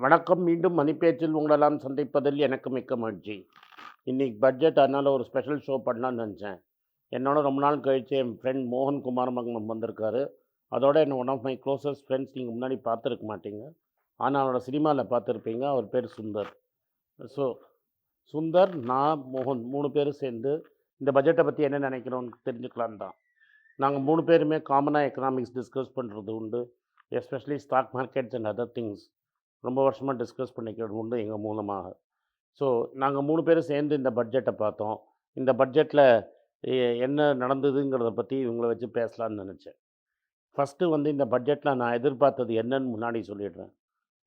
வணக்கம். மீண்டும் மணிப்பேச்சில் உங்களெல்லாம் சந்திப்பதில் எனக்கு மிக்க மகிழ்ச்சி. இன்னைக்கு பட்ஜெட் அதனால ஒரு ஸ்பெஷல் ஷோ பண்ணலான்னு நினச்சேன். என்னோட ரொம்ப நாள் கழிச்சு என் ஃப்ரெண்ட் மோகன் குமாரமங்கலம் வந்திருக்காரு. அதோட என்ன one of my closest friends. நீங்கள் முன்னாடி பார்த்துருக்க மாட்டீங்க. ஆனால் அவரோட சினிமாவில் பார்த்துருப்பீங்க. அவர் பேர் சுந்தர். ஸோ சுந்தர், நான், மோகன் 3 பேரும் சேர்ந்து இந்த பட்ஜெட்டை பற்றி என்ன நினைக்கிறோன்னு தெரிஞ்சுக்கலான்னு தான். நாங்கள் 3 பேருமே காமனாக எக்கனாமிக்ஸ் டிஸ்கஸ் பண்ணுறது உண்டு. Especially stock markets and other things ரொம்ப வருஷமாக டிஸ்கஸ் பண்ணிக்கிறது உண்டு எங்கள் மூலமாக. ஸோ நாங்கள் 3 பேரும் சேர்ந்து இந்த பட்ஜெட்டை பார்த்தோம். இந்த பட்ஜெட்டில் என்ன நடந்ததுங்கிறத பற்றி இவங்கள வச்சு பேசலான்னு நினச்சேன். ஃபஸ்ட்டு இந்த பட்ஜெட்டில் நான் எதிர்பார்த்தது என்னன்னு முன்னாடி சொல்லிடுறேன்.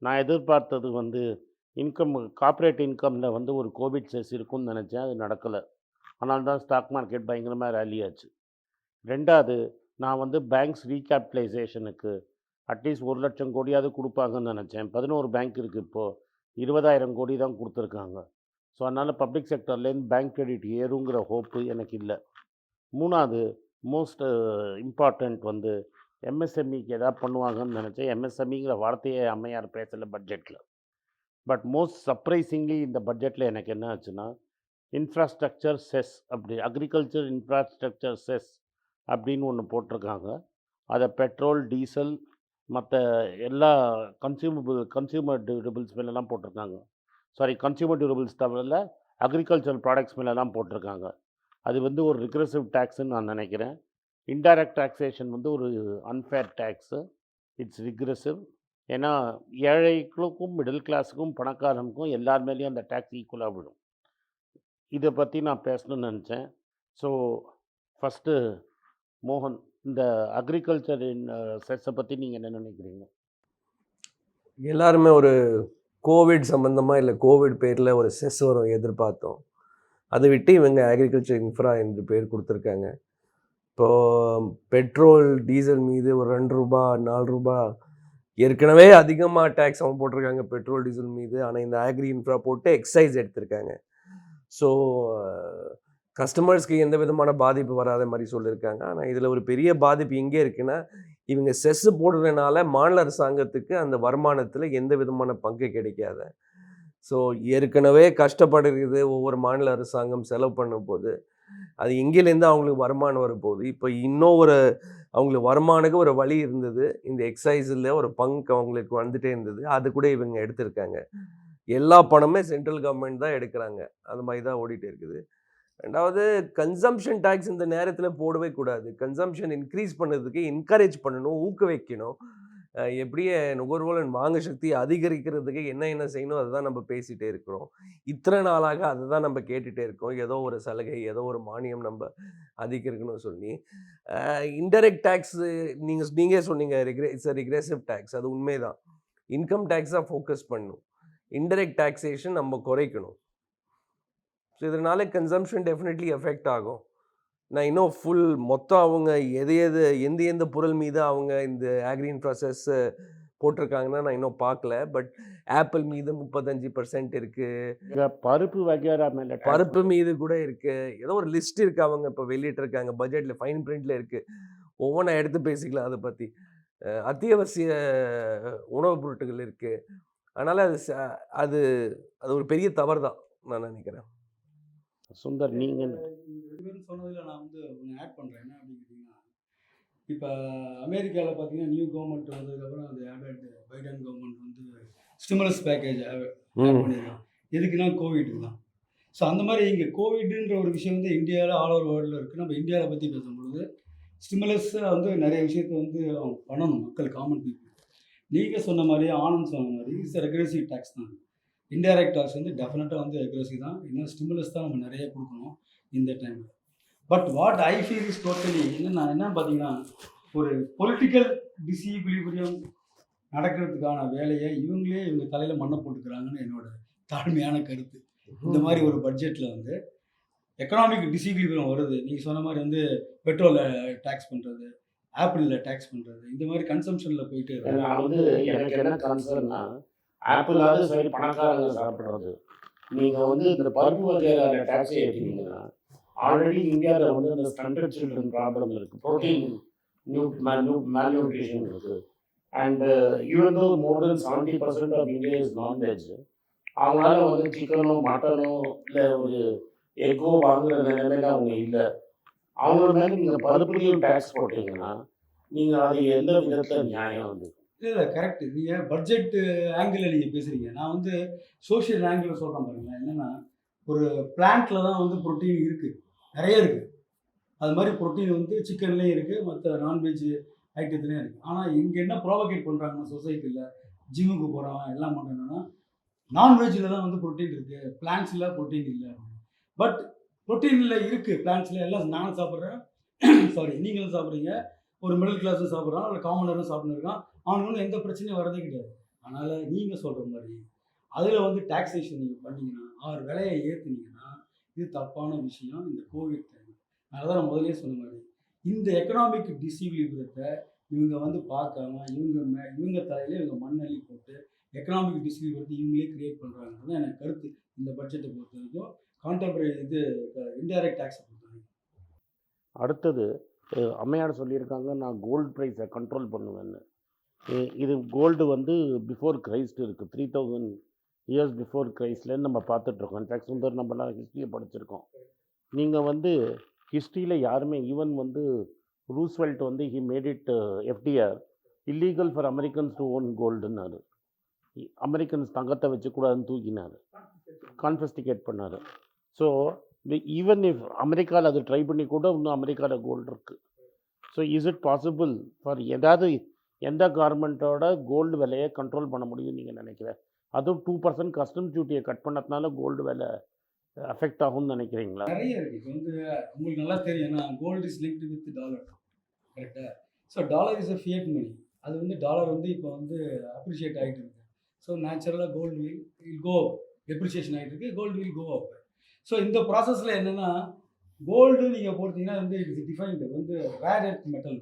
நான் எதிர்பார்த்தது இன்கம், கார்ப்பரேட் இன்கமில் ஒரு கோவிட் செஸ் இருக்கும்னு நினச்சேன். அது நடக்கலை. அதனால தான் ஸ்டாக் மார்க்கெட் பயங்கரமாக ரேலி ஆச்சு. 2வது, நான் பேங்க்ஸ் ரீகேபிட்டலைசேஷனுக்கு அட்லீஸ்ட் 1,00,000 கோடியாவது கொடுப்பாங்கன்னு நினச்சேன். 11 பேங்க் இருக்குது. இப்போது 20,000 கோடி தான் கொடுத்துருக்காங்க. ஸோ அதனால் பப்ளிக் செக்டர்லேருந்து பேங்க் கிரெடிட் ஏறுங்கிற ஹோப்பு எனக்கு இல்லை. 3வது, மோஸ்ட் இம்பார்ட்டண்ட் எம்எஸ்எம்இக்கு எதாவது பண்ணுவாங்கன்னு நினச்சேன். எம்எஸ்எம்இங்கிற வார்த்தையே அம்மையார் பேசலை பட்ஜெட்டில். பட் மோஸ்ட் சர்ப்ரைசிங்லி இந்த பட்ஜெட்டில் எனக்கு என்ன ஆச்சுன்னா, இன்ஃப்ராஸ்ட்ரக்சர் செஸ், அப்படி அக்ரிகல்ச்சர் இன்ஃப்ராஸ்ட்ரக்சர் செஸ் அப்படின்னு ஒன்று போட்டிருக்காங்க. அதை பெட்ரோல், டீசல், மற்ற எல்லா கன்சியூமர் டியூரபிள்ஸ் மேலெலாம் போட்டிருக்காங்க. சாரி, கன்சியூமர் டியூரபிள்ஸ் தவிர அக்ரிகல்ச்சரல் ப்ராடக்ட்ஸ் மேலெலாம் போட்டிருக்காங்க. அது ஒரு ரிக்ரெசிவ் டேக்ஸ்ன்னு நான் நினைக்கிறேன். இன்டைரக்ட் டாக்ஸேஷன் ஒரு அன்ஃபேர் டேக்ஸு. It's regressive. ஏன்னா ஏழைகளுக்கும் மிடில் கிளாஸுக்கும் பணக்காரனுக்கும் எல்லார் மேலேயும் அந்த டேக்ஸ் ஈக்குவலாக விடும். இதை பற்றி நான் பேசணும்னு நினச்சேன். ஸோ ஃபஸ்ட்டு மோகன், இந்த அக்ரிகல்ச்சர் செஸ்ஸை பற்றி நீங்கள் என்ன நினைக்கிறீங்க? எல்லாருமே ஒரு கோவிட் சம்மந்தமாக இல்லை கோவிட் பேரில் ஒரு செஸ் வரும் எதிர்பார்த்தோம். அதை விட்டு இவங்க அக்ரிகல்ச்சர் இன்ஃப்ரா என்று பேர் கொடுத்துருக்காங்க. இப்போது பெட்ரோல், டீசல் மீது ஒரு 2 ரூபா 4 ரூபா ஏற்கனவே அதிகமாக டேக்ஸ் அவன் போட்டிருக்காங்க பெட்ரோல் டீசல் மீது. ஆனால் இந்த அக்ரி இன்ஃப்ரா போட்டு எக்ஸைஸ் எடுத்திருக்காங்க. ஸோ கஸ்டமர்ஸ்க்கு எந்த விதமான பாதிப்பு வராத மாதிரி சொல்லியிருக்காங்க. ஆனால் இதில் ஒரு பெரிய பாதிப்பு எங்கே இருக்குன்னா, இவங்க செஸ்ஸு போடுறதுனால மாநில அரசாங்கத்துக்கு அந்த வருமானத்தில் எந்த விதமான பங்கு கிடைக்காத. ஸோ ஏற்கனவே கஷ்டப்படுகிறது ஒவ்வொரு மாநில அரசாங்கம் செலவு பண்ணும் போது அது எங்கேலேருந்து அவங்களுக்கு வருமானம் வரப்போகுது. இப்போ இன்னும் அவங்களுக்கு வருமானக்கு ஒரு வழி இருந்தது. இந்த எக்ஸைஸில் ஒரு பங்கு அவங்களுக்கு வந்துட்டே இருந்தது. அது கூட இவங்க எடுத்திருக்காங்க. எல்லா பணமே சென்ட்ரல் கவர்மெண்ட் தான் எடுக்கிறாங்க. அந்த மாதிரி தான் ஓடிட்டு இருக்குது. 2வது, கன்சம்ஷன் டேக்ஸ் இந்த நேரத்தில் போடவே கூடாது. கன்சம்ஷன் இன்க்ரீஸ் பண்ணுறதுக்கு என்கரேஜ் பண்ணணும், ஊக்குவிக்கணும். எப்படியே நுகர்வோரின் வாங்க சக்தியை அதிகரிக்கிறதுக்கு என்ன செய்யணும் அதை தான் நம்ம பேசிகிட்டே இருக்கிறோம். இத்தனை நாளாக அதை தான் நம்ம கேட்டுகிட்டே இருக்கோம். ஏதோ ஒரு சலுகை, ஏதோ ஒரு மானியம் நம்ம அதிகரிக்கணும்னு சொல்லி. இன்டைரக்ட் டேக்ஸு நீங்கள் சொன்னீங்க, இட்ஸ் அ ரிக்ரெசிவ் டேக்ஸ். அது உண்மைதான். இன்கம் டேக்ஸாக ஃபோக்கஸ் பண்ணணும். இன்டைரக்ட் டாக்ஸேஷன் நம்ம குறைக்கணும். ஸோ இதனால் கன்சம்ஷன் டெஃபினெட்லி எஃபெக்ட் ஆகும். நான் இன்னும் மொத்தம் அவங்க எந்த பொருள் மீது அவங்க இந்த அக்ரி இன்ஃப்ராஸ்ட்ரக்சர்ஸ் போட்டிருக்காங்கன்னா நான் இன்னும் பார்க்கல. பட் ஆப்பிள் மீது 35% இருக்குது. பருப்பு மீது கூட இருக்குது. ஏதோ ஒரு லிஸ்ட் இருக்குது, அவங்க இப்போ வெளியிட்டிருக்காங்க பட்ஜெட்டில், ஃபைன் பிரிண்டில் இருக்குது. ஒவ்வொன்றா எடுத்து பேசிக்கலாம் அதை பற்றி. அத்தியாவசிய உணவுப் பொருட்கள் இருக்குது. அதனால் அது ஒரு பெரிய தவறு தான் நான் நினைக்கிறேன். சுந்தர், நீங்கள் சொன்னதில் நான் ஒன்று ஆட் பண்ணுறேன். என்ன அப்படின்னு கேட்டிங்கன்னா, இப்போ அமெரிக்காவில் பார்த்தீங்கன்னா நியூ கவர்மெண்ட் வந்ததுக்கப்புறம் அந்த Biden government stimulus package add பண்ணியிருக்காங்க. எதுக்குன்னா கோவிட்டுக்கு தான். ஸோ அந்த மாதிரி இங்கே கோவிடுன்ற ஒரு விஷயம் இந்தியாவில் ஆல் ஓவர் வேர்ல்டில் இருக்குது. நம்ம இந்தியாவில் பற்றி பேசும்பொழுது ஸ்டிமுலஸை நிறைய விஷயத்தை அவங்க பண்ணணும், மக்கள், காமன் பீப்புள். நீங்கள் சொன்ன மாதிரி, ஆனந்த் சொன்ன மாதிரி, இட்ஸ் ரெக்ரெசிவ் டேக்ஸ் தான். இன்டைரக்ட் டேக்ஸ் டெஃபினட்டாக ரெக்ரெசிவ் தான். இன்னும் ஸ்டிமுலஸ் தான் நம்ம நிறைய கொடுக்கணும் இந்த டைமில். But what I feel is totally என்ன பார்த்தீங்கன்னா, ஒரு பொலிட்டிக்கல் டிஸ்ஈக்விலிபிரியம் நடக்கிறதுக்கான வேலையை இவங்க தலையில் மண்ணை போட்டுக்கிறாங்கன்னு என்னோட தாழ்மையான கருத்து. இந்த மாதிரி ஒரு பட்ஜெட்டில் எக்கனாமிக் டிஸ்ஈக்விலிபிரியம் வருது. நீங்கள் சொன்ன மாதிரி பெட்ரோலில் டேக்ஸ் பண்ணுறது, ஆப்பிளில் டேக்ஸ் பண்ணுறது, இந்த மாதிரி கன்சம்ஷனில் போயிட்டு எனக்கு என்ன கன்சர்ன்னா, ஆப்பிளாவது சரி பணக்காரங்க சாப்பிட்றது. நீங்கள் இந்த பருப்பு வகையான டேக்ஸை ஏற்றிங்கன்னா, ஆல்ரெடி இந்தியாவில் இந்த ஸ்டண்டர்ட் சில்ட்ரன் ப்ராப்ளம் இருக்குது, ப்ரோட்டீன் மேல்நியூட்ரிஷன் இருக்குது. And even though more than 70% of India is non veg. அவங்களால வந்து சிக்கனோ மட்டனோ இல்லை ஒரு எக்கோ வாங்குற நிலைமையில அவங்க இல்லை. அவங்கள மேலே நீங்கள் பருப்புலையும் டேக்ஸ் போட்டிங்கன்னா நீங்கள் அது எந்த விதத்தில் நியாயம் வந்து? இல்லை கரெக்ட். நீங்கள் பட்ஜெட் ஆங்கிளில் நீங்கள் பேசுகிறீங்க. நான் வந்து சோஷியல் ஆங்கிளில் சொல்கிறேன் பாருங்களேன். என்னென்னா ஒரு பிளான்ட்டில் தான் வந்து ப்ரோட்டீன் இருக்குது, நிறைய இருக்குது. அது மாதிரி ப்ரோட்டீன் வந்து சிக்கன்லேயும் இருக்குது, மற்ற நான்வெஜ் ஐட்டத்துலேயும் இருக்குது. ஆனால் இங்கே என்ன ப்ரோவகேட் பண்ணுறாங்கன்னா சொசைட்டியில் ஜிம்முக்கு போகிறவன் எல்லாம் பண்ணுறேன்னா நான்வெஜ்ஜில் தான் வந்து ப்ரோட்டீன் இருக்குது, பிளான்ட்ஸில் ப்ரோட்டீன் இல்லை. பட் ப்ரோட்டீனில் இருக்குது, பிளான்ட்ஸில் எல்லாம் நானும் சாப்பிட்றேன், சாரி நீங்களும் சாப்பிட்றீங்க, ஒரு மிடில் கிளாஸும் சாப்பிட்றான், இல்லை காமனரும் சாப்பிட்ன்னு இருக்கான். அவனுக்கு ஒன்றும் எந்த பிரச்சனையும் வரதே கிடையாது. அதனால் நீங்கள் சொல்கிற மாதிரி அதில் வந்து டாக்ஸேஷன் நீங்கள் பண்ணிங்கன்னா, அவர் விலையை ஏற்றுனீங்கன்னா இது தப்பான விஷயம். இந்த கோவிட் டைம் அதனால தான் நான் முதலே சொன்ன மாதிரி இந்த எக்கனாமிக் டிஸ்இக்விலிபிரியத்தை இவங்க வந்து பார்க்காம இவங்க தலையில இவங்க மண்ணள்ளி போட்டு எக்கனாமிக் டிஸ்இக்விலிபிரியத்தை இவங்களே கிரியேட் பண்ணுறாங்கன்றது தான் எனக்கு கருத்து. இந்த பட்ஜெட்டை பொறுத்த வரைக்கும் கான்டெம்பரரி இது இன்டைரக்ட் டேக்ஸை பொறுத்த வரைக்கும். அடுத்தது அம்மையார் சொல்லியிருக்காங்க, நான் கோல்டு ப்ரைஸை கண்ட்ரோல் பண்ணுவேன்னு. இது கோல்டு வந்து பிஃபோர் கிரைஸ்ட் இருக்குது, 3000 இயர்ஸ் பிஃபோர் கிரைஸ்ட்லேருந்து நம்ம பார்த்துட்ருக்கோம். இன்ஃபேக்ட் சுந்தர் நம்மளாம் ஹிஸ்ட்ரியை படிச்சிருக்கோம். நீங்கள் வந்து ஹிஸ்ட்ரியில் யாருமே ஈவன் வந்து ரூஸ்வெல்ட் வந்து he made it FDR illegal for Americans to own கோல்டுன்னாரு. அமெரிக்கன்ஸ் தங்கத்தை வச்சுக்கூடாதுன்னு தூக்கினார், கான்ஃபெஸ்டிகேட் பண்ணார். ஸோ ஈவன் இஃப் அமெரிக்காவில் அது ட்ரை பண்ணி கூட இன்னும் அமெரிக்காவில் கோல்டு இருக்குது. So is it possible for ஏதாவது எந்த கவர்மெண்ட்டோட கோல்டு விலையை கண்ட்ரோல் பண்ண முடியும்னு நீங்கள் நினைக்கிறேன்? அதுவும் 2% கஸ்டம்ஸ் டியூட்டியை கட் பண்ணதுனால கோல்டு விலை அஃபெக்ட் ஆகும்னு நினைக்கிறீங்களா? நிறைய இருக்குது. இப்போ வந்து உங்களுக்கு நல்லா தெரியும், ஏன்னா gold is linked with dollar, கரெக்டாக? So dollar is a fiat money. அது வந்து டாலர் வந்து இப்போ வந்து அப்ரிஷியேட் ஆகிட்டு இருக்கு. ஸோ நேச்சுரலாக கோல்டு வில் கோ டெப்ரிசியேஷன் ஆகிட்டு இருக்கு, gold will go up. So இந்த ப்ராசஸில் என்னென்னா கோல்டு நீங்கள் போட்டிங்கன்னா வந்து இட்ஸ் டிஃபைன்டு வந்து ரேர் எர்த் மெட்டல்,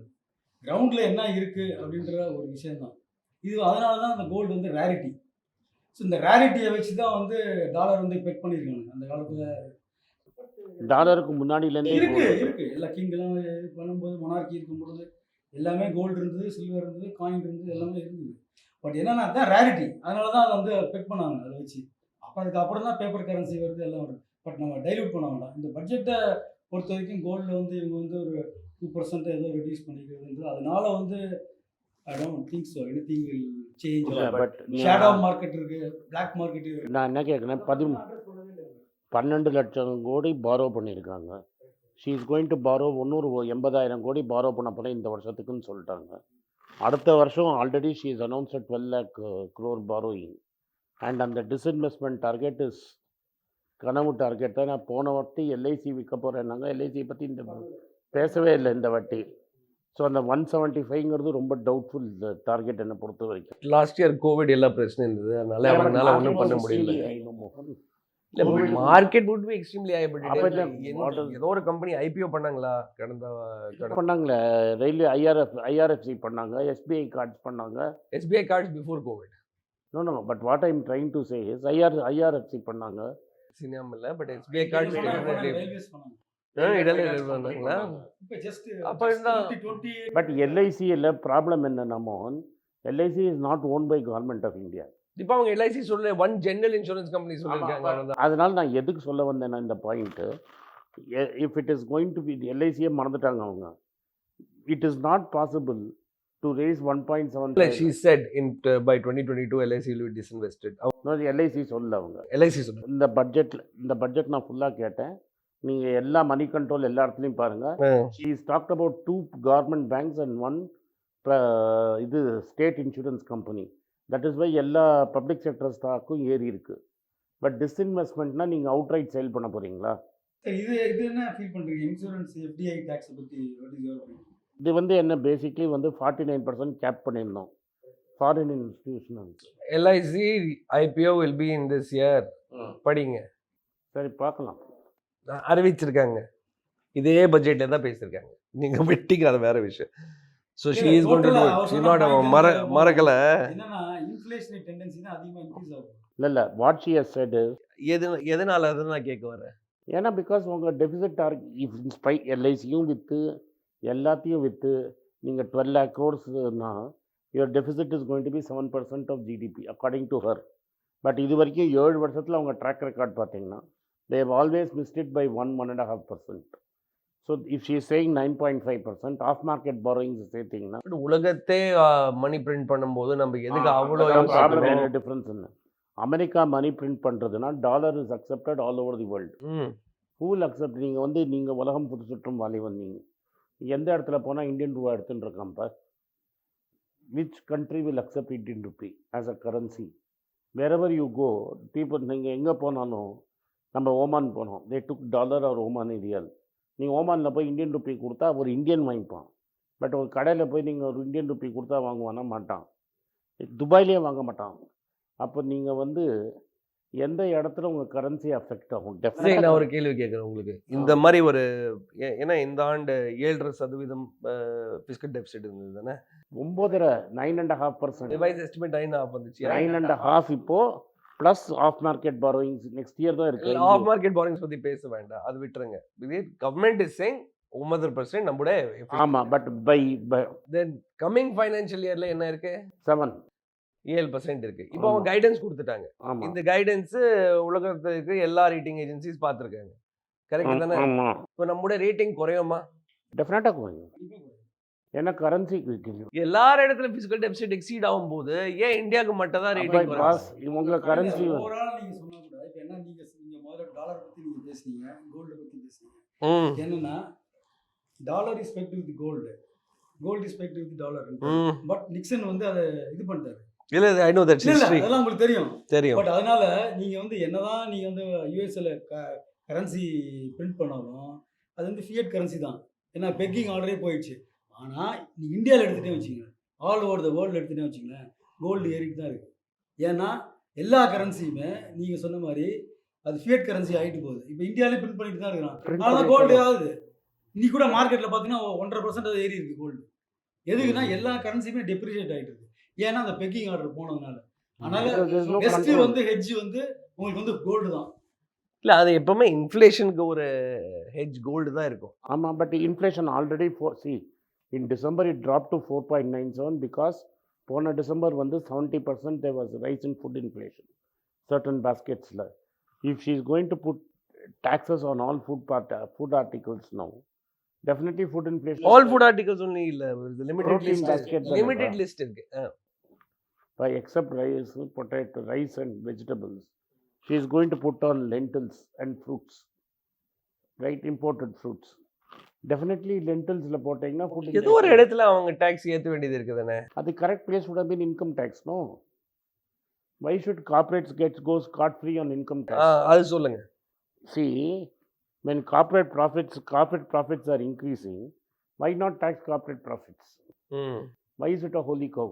கிரவுண்டில் என்ன இருக்குது அப்படின்ற ஒரு விஷயந்தான் இது. அதனால தான் அந்த கோல்டு வந்து ரேரிட்டி. ஸோ இந்த ரேரிட்டியை வச்சு தான் வந்து டாலர் வந்து பெக் பண்ணியிருக்காங்க அந்த காலத்தில். டாலருக்கு முன்னாடியிலேருந்து இருக்கு எல்லா கிங்கெல்லாம் இது பண்ணும்போது, மொனார்கி இருக்கும்பொழுது எல்லாமே கோல்டு இருந்தது, சில்வர் இருந்தது, காயின் இருந்தது, எல்லாமே இருந்தது. பட் என்னன்னா தான் ரேரிட்டி, அதனால தான் அதை வந்து பெக் பண்ணாங்க அதை வச்சு. அப்போ அதுக்கப்புறம் தான் பேப்பர் கரன்சி வருது, எல்லாம் வருது. பட் நம்ம டைல்யூட் பண்ண வேண்டாம். இந்த பட்ஜெட்டை பொறுத்த வரைக்கும் கோல்டில் வந்து இவங்க வந்து ஒரு 2% ஏதோ ரெடியூஸ் பண்ணிக்கிறது, அதனால வந்து I don't think so anything will change. But shadow market இருக்கு, பிளாக் மார்க்கெட் இருக்கு. நான் என்ன கேட்குறேன், 12 லட்சம் கோடி பாரோ பண்ணியிருக்காங்க. She is going to borrow இன்னொரு 80,000 கோடி பாரோ பண்ண போகிறேன் இந்த வருஷத்துக்குன்னு சொல்லிட்டாங்க. அடுத்த வருஷம் already she is announce 12 lakh crore borrowing. And அந்த டிஸ்இன்வெஸ்ட்மெண்ட் டார்கெட் இஸ் கனவு டார்கெட் தான். நான் போன வாட்டி எல்ஐசி விற்க போகிறேன்னாங்க, எல்ஐசியை பற்றி இந்த பேசவே இல்லை இந்த வாட்டி. ஸோ அந்த 175ங்கிறது ரொம்ப டவுட்ஃபுல் டார்கெட் என்னை பொறுத்த வரைக்கும். லாஸ்ட் இயர் கோவிட் எல்லா பிரச்சனை இருந்தது, அதனால அவங்களால ஒன்றும் பண்ண முடியல. இல்லை market would be extremely high, but ஏதோ ஒரு கம்பெனி ஐபிஓ பண்ணாங்களா பண்ணாங்களே, ரயில்வே ஐஆர்எஃப்சி பண்ணாங்க, எஸ்பிஐ கார்ட்ஸ் பண்ணாங்க. SBI cards before Covid. No but what I am trying to say is IRFC பண்ணாங்க, சினிமா இல்லை, பட் எஸ்பிஐ கார்ட்ஸ் ரயில்வேஸ் பண்ணாங்க. But எல்ஐசியில் ப்ராப்ளம் என்னன்னா LIC is not own by government of India. இப்போ அவங்க LIC சொல்ல one general insurance company சொல்லியிருக்காங்க. அதனால நான் எதுக்கு சொல்ல வந்தேன்னா இந்த point, if it is going to be எல்ஐசியை மறந்துட்டாங்க அவங்க. It is not possible to raise 1.7. She said by 2022 LIC will be disinvested. LIC சொல்ல அவங்க, LIC சொல்ல இந்த பட்ஜெட் நான் ஃபுல்லாக கேட்டேன். நீங்கள் எல்லா மணி கண்ட்ரோல் எல்லா இடத்துலையும் பாருங்கள். She is talked about 2 government banks and 1 இது state insurance company. That is why எல்லா பப்ளிக் செக்டர் ஸ்டாக்கும் ஏறி இருக்கு. பட் டிஸ்இன்வெஸ்ட்மெண்ட்னா நீங்கள் அவுட் ரைட் சேல் பண்ண போகிறீங்களா? இது என்ன ஃபீல் பண்ணுறீங்க இன்சூரன்ஸ் எஃப்டிஐ டேக்ஸை பற்றி? இது வந்து என்ன பேசிக்லி வந்து 49% கேப் பண்ணியிருந்தோம் foreign இன்ஸ்டிடியூஷனல்ஸ். LIC IPO will be in this year. படிங்க, சரி பார்க்கலாம். அறிவிச்சிருக்காங்க, இதே பட்ஜெட்டில் தான் பேசியிருக்காங்க. நீங்கள் வெட்டிங்க, அது வேற விஷயம். So she is going to do it. She not மறக்கலை. என்னன்னா இன்ஃப்ளேஷனரி டெண்டன்சி தான் அதிகமாக இன்க்ரீஸ் ஆகும். இல்லை வாட் ஷி ஹஸ் செட் எதனால அதை நான் கேட்க வரேன். ஏன்னா பிகாஸ் உங்கள் டெபிசிட் டார்கெட் இஃப் ஸ்பை எல்ஐசியும் விற்று எல்லாத்தையும் விற்று நீங்கள் 12 lakh crores your deficit is going to be 7% of GDP according to her. But இது வரைக்கும் 7 வருஷத்தில் அவங்க ட்ராக் ரெக்கார்ட் பார்த்தீங்கன்னா they have always missed it by 1.5%. So if she is saying 9.5%, off market borrowings சேர்த்திங்கன்னா உலகத்தே மணி பிரிண்ட் பண்ணும்போது நம்ம எதுக்கு அவ்வளோ ப்ராப்ளம் என்ன டிஃப்ரென்ஸ் என்ன? அமெரிக்கா மணி பிரிண்ட் பண்ணுறதுனா dollar is accepted all over the world. Who will accept? நீங்கள் உலகம் சுற்றும் வாலி வந்தீங்க, எந்த இடத்துல போனால் இந்தியன் ரூபா எடுத்துன்னு இருக்கான்ப்பா. Which country will accept Indian rupee as a currency? Wherever you go people, நீங்கள் எங்கே போனாலும், நம்ம ஓமான் போனோம், தே டுக் டாலர் ஆர் ஓமானி ரியால். நீங்கள் ஓமானில் போய் இந்தியன் ருப்பி கொடுத்தா ஒரு இந்தியன் வாங்கிப்பான். பட் ஒரு கடையில் போய் நீங்கள் ஒரு இந்தியன் ருப்பி கொடுத்தா வாங்குவானா? மாட்டான். துபாயிலே வாங்க மாட்டான். அப்போ நீங்கள் வந்து எந்த இடத்துல உங்கள் கரன்சி அஃபெக்ட் ஆகும்? நான் டெஃபினட்டாக ஒரு கேள்வி கேட்குறேன் உங்களுக்கு. இந்த மாதிரி ஒரு ஏன்னா இந்த ஆண்டு 7.5% ஃபிஸ்கல் டெபிசிட் இருந்தது தானே? 9.5%. ரிவைஸ் எஸ்டிமேட் 9.5 வந்துச்சு. 9.5 இப்போ plus off market borrowings next year தான் இருக்கு. ஆஃப் மார்க்கெட் பாரிங்ஸ் பத்தி பேச வேண்டாம், அது விட்டுருங்க. இது கவர்மெண்ட் இஸ் சேயிங் 9% நம்முடைய ஆமாம், but by then coming financial இயர்ல என்ன இருக்கு? 7. 7% இருக்கு. இப்போ அவங்க கைடன்ஸ் கொடுத்துட்டாங்க. ஆமாம் இந்த கைடன்ஸ் உலகத்துக்கு எல்லா ரேட்டிங் ஏஜென்சிஸ் பார்த்துருக்காங்க. கரெக்ட் தானே? ஆமாம், இப்போ நம்முடைய ரேட்டிங் குறையுமா? டெஃபினட்டாக குறையும். ஏன்னா கரன்சி தெரியும். எல்லார் இடத்துல பிசிக்கல் டெபிசிட் எக்ஸீட் ஆகும்போது ஏன் இந்தியாவுக்கு மட்டும் தான் ரேட்டிங் பாஸ் உங்களை கரன்சி ஓவரால் நீங்கள் சொன்னால் கூட இப்போ என்ன நீங்கள் முதல்ல டாலர் பற்றி நீங்கள் பேசுனீங்க, கோல்டு பற்றி பேசுனீங்க. என்னன்னா dollar is pegged with gold, gold is pegged with dollar. But Nixon வந்து அதை இது பண்ணிட்டாரு. இல்ல ஐ நோ தட்ஸ் ஹிஸ்டரி, அதெல்லாம் உங்களுக்கு தெரியும். பட் அதனால நீங்க வந்து என்னதான் நீங்க வந்து யூஎஸ்ல கரன்சி பிரிண்ட் பண்ணாலும் அது வந்து ஃபியட் கரன்சி தான். ஏன்னா பெக்கிங் ஆர்டரே போயிடுச்சு. ஆனால் நீ இந்தியாவில் எடுத்துகிட்டே வச்சிங்களேன், ஆல் ஓவர் த வேர்ல்டு எடுத்துகிட்டே வச்சிங்களேன், கோல்டு ஏறிட்டு தான் இருக்குது. ஏன்னா எல்லா கரன்சியுமே நீங்கள் சொன்ன மாதிரி அது ஃபியட் கரன்சி ஆகிட்டு போகுது. இப்போ இந்தியாவிலே பிரிண்ட் பண்ணிட்டு தான் இருக்கிறான். அதனால கோல்டு ஆகுது. இன்னைக்கு கூட மார்க்கெட்டில் பார்த்தீங்கன்னா 1.5% அது ஏறி இருக்குது கோல்டு. எதுக்குன்னா எல்லா கரன்சியுமே டெப்ரிஷியேட் ஆகிட்டு இருக்குது. ஏன்னா அந்த பெக்கிங் ஆர்டர் போனதுனால. அதனால பெஸ்ட் வந்து ஹெட்ஜ் வந்து உங்களுக்கு வந்து கோல்டு தான். இல்லை அது எப்பவுமே இன்ஃப்ளேஷனுக்கு ஒரு ஹெட்ஜ் கோல்டு தான் இருக்கும். ஆமாம், but inflation already in December it dropped to 4.97 because போன டிசம்பர் வந்து 70% there was a rise in food inflation certain basketsல. If she is going to put taxes on all food articles now, definitely food inflation. All food articles only இல்ல, limited Protein list basket இருக்கு. Limited list இருக்கு. By except rice, potato, rice and vegetables, she is going to put on lentils and fruits, right? Imported fruits. Definitely lentils போட்டீங்கன்னா food ஏதோ ஒரு இடத்துல அவங்க tax ஏற்ற வேண்டியது இருக்குதானே? அது correct place would have been income tax, no? Why should corporates go scot free on income tax? அது சொல்லுங்க. See, when corporate profits are increasing, why not tax corporate profits? Why is it a holy cow?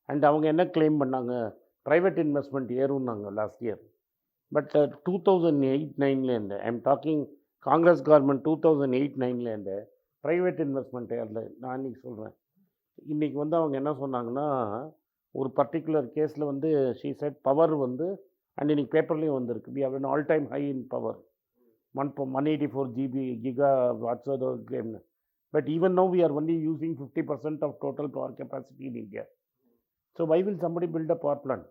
And அவங்க என்ன claim பண்ணாங்க? Private investment ஏறும்னாங்க last year. But 2008-9 I am talking Congress government 2008-9 private investment ஏறல. நான் இன்னைக்கு சொல்கிறேன். இன்றைக்கி வந்து அவங்க என்ன சொன்னாங்கன்னா, ஒரு பர்டிகுலர் கேஸில் வந்து ஷீ செட் பவர் வந்து, அண்ட் இன்னைக்கு பேப்பர்லேயும் வந்திருக்கு, we have an all time high in power, 184 GB giga watts கிளைம்னு. But even now we are only using 50% of total power capacity in India. So why will somebody build a power plant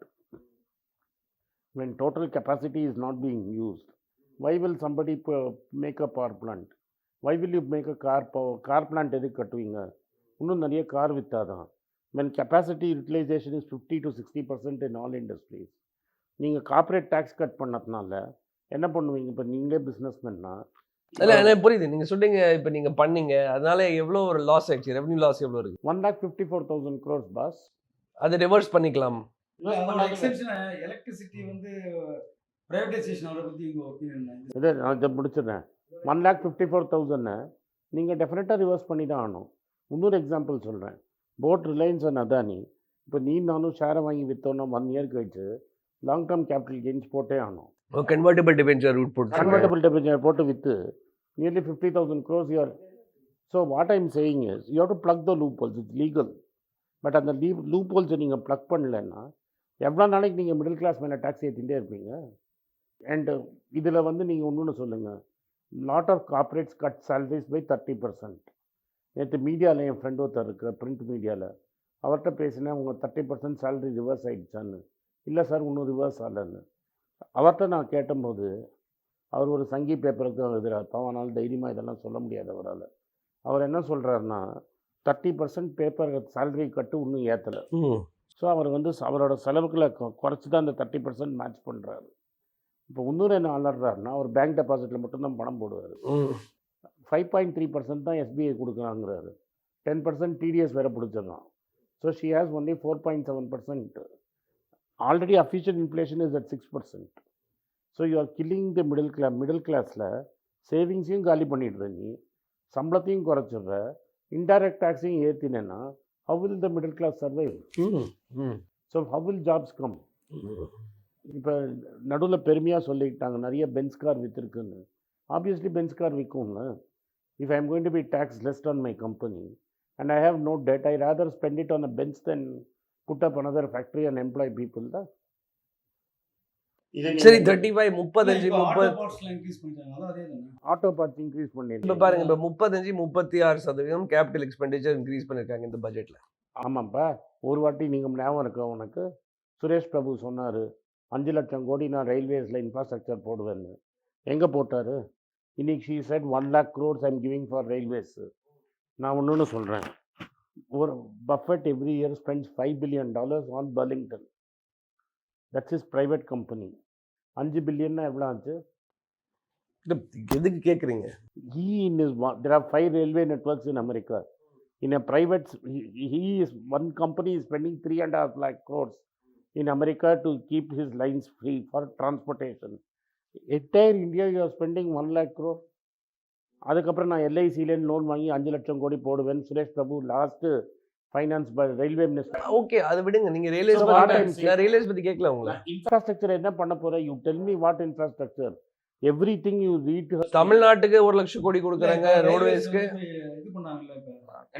when total capacity is not being used? Why will somebody make a power plant? Why will you make a car plant? எதுக்கு கட்டுவீங்க? இன்னும் நிறைய car விற்றாதான். When capacity utilization is 50 to 60% in all industries, நீங்கள் corporate tax cut பண்ணதுனால என்ன பண்ணுவீங்க? இப்போ நீங்களே பிஸ்னஸ்மேன்னா இல்லை புரியுது நீங்கள் சொல்றீங்க. இப்போ நீங்கள் பண்ணீங்க, அதனால எவ்வளோ ஒரு லாஸ் ஆயிடுச்சு? ரெவன்யூ லாஸ் எவ்வளோ இருக்குது? 1,54,000 crores பாஸ். அதை ரிவர்ஸ் பண்ணிக்கலாம். எலக்ட்ரிசிட்டி வந்து பிரைவேடைசேஷன் அவரை பற்றி உங்கள் ஒப்பீனியன்? இதை நான் இதை முடிச்சிடுறேன். 1,54,000 நீங்கள் டெஃபினட்டாக ரிவர்ஸ் பண்ணி தான் ஆகணும். இன்னொரு எக்ஸாம்பிள் சொல்கிறேன். போட் ரிலையன்ஸ் அண்ட் அதானி, இப்போ நீ நானும் ஷேரை வாங்கி விற்றோன்னா 1 year கழிச்சு லாங் டேர்ம் கேபிட்டல் கெயின்ஸ் போட்டே ஆகணும். கன்வெர்ட்டிபிள் டிபென்ச்சர் ரூட் போட்டு கன்வெர்ட்டிபிள் டிபென்ச்சர் போட்டு விற்று nearly 50,000 crores you are. So what I'm saying is you have to plug the loopholes. It's legal. But அந்த லூப் ஹோல்ஸை நீங்கள் ப்ளக் பண்ணலைன்னா எவ்வளோ நாளைக்கு நீங்கள் மிடில் கிளாஸ் மேலே டேக்ஸ் ஏற்றிகிட்டே இருப்பீங்க? அண்டு இதில் வந்து நீங்கள் ஒன்று சொல்லுங்கள், lot of corporates cut salaries by 30%. நேற்று மீடியாவில் என் ஃப்ரெண்ட் ஒருத்தர் இருக்க பிரிண்ட் மீடியாவில் அவர்கிட்ட பேசினேன், உங்கள் 30% சேலரி ரிவர்ஸ் ஆகிடுச்சான்னு. இல்லை சார், இன்னும் ரிவர்ஸ் ஆகலைன்னு. அவர்கிட்ட நான் கேட்டபோது அவர் ஒரு சங்கி பேப்பருக்கு எழுதுகிறார். அவனால் தைரியமாக இதெல்லாம் சொல்ல முடியாது அவரால். அவர் என்ன சொல்கிறாருன்னா, 30% பேப்பர் சேலரி கட்டு இன்னும் ஏற்றலை. ஸோ அவர் வந்து அவரோட செலவுகளை குறைச்சி தான் அந்த 30% மேட்ச் பண்ணுறாரு. இப்போ இன்னொரு என்ன அலர்றாருன்னா, அவர் பேங்க் டெபாசிட்டில் மட்டும்தான் பணம் போடுவார். 5.3% தான் எஸ்பிஐ கொடுக்குறாங்கிறாரு. 10% டிடிஎஸ் வேறு பிடிச்சிடலாம். So she has only 4.7%. Already official inflation is at 6%. So you are killing the middle கிளாஸில் சேவிங்ஸையும் காலி பண்ணிடுற நீ, சம்பளத்தையும் குறைச்சிடுற, இன்டைரக்ட் டேக்ஸையும் ஏற்றினேன்னா how will the middle class survive? So how will jobs come? இப்போ நடுவில் பெருமையாக சொல்லிக்கிட்டாங்க நிறைய பென்ஸ் கார் விற்றுருக்குன்னு. ஆப்வியஸ்லி பென்ஸ் கார் விற்கும்ல. If I am going to be tax less on my company and I have no debt, I rather spend it on a bench than put up another factory and employ people. சரி 35 35 auto 30 பார்ட்ஸ்லாம் increase பண்ணிட்டாங்க, அதான் அதே தானே. Auto parts increase இப்போ பண்ணியிருக்கேன். பாருங்க, இப்போ 35-36% capital expenditure increase பண்ணிருக்காங்க இந்த பட்ஜெட்ல. ஆமாம்ப்பா, ஒரு வாட்டி நீங்கள் ஞாபகம் இருக்கா உனக்கு? சுரேஷ் பிரபு சொன்னார் 5 லட்சம் கோடி நான் ரயில்வேஸில் இன்ஃப்ராஸ்ட்ரக்சர் போடுவேன்னு. எங்கே போட்டார்? இன்னைக்கு she said 1 lakh crores I am giving for railways. நான் ஒன்று சொல்கிறேன், ஒரு Buffett every year spends $5 billion on Burlington. That's is private company. 5 பில்லியன்னா எவ்வளோ ஆச்சு? எதுக்கு கேக்குறீங்க? There are 5 railway networks in America. In a private, one company is spending 3.5 lakh crores in America to keep his lines free for transportation. Entire India you are spending 1 lakh crore. அதுக்கப்புறம் நான் எல்ஐசிலேருந்து loan வாங்கி 5 லட்சம் கோடி போடுவேன். Suresh Prabhu last finance railway minister. Okay, அது விடுங்க. நீங்க railways So, பத்தி what I'm நான் saying- ரயில்வேஸ் பத்தி கேட்கல உங்களை. இன்ஃப்ராஸ்ட்ரக்சர் என்ன பண்ண போற? You tell me what infrastructure. Everything you read. தமிழ்நாட்டுக்கு 1 லட்சம் கோடி கொடுக்குறாங்க இல்ல, இப்ப ரோட்வேஸ்க்கு. railways வந்து இது பண்ணாங்கல்ல, இப்ப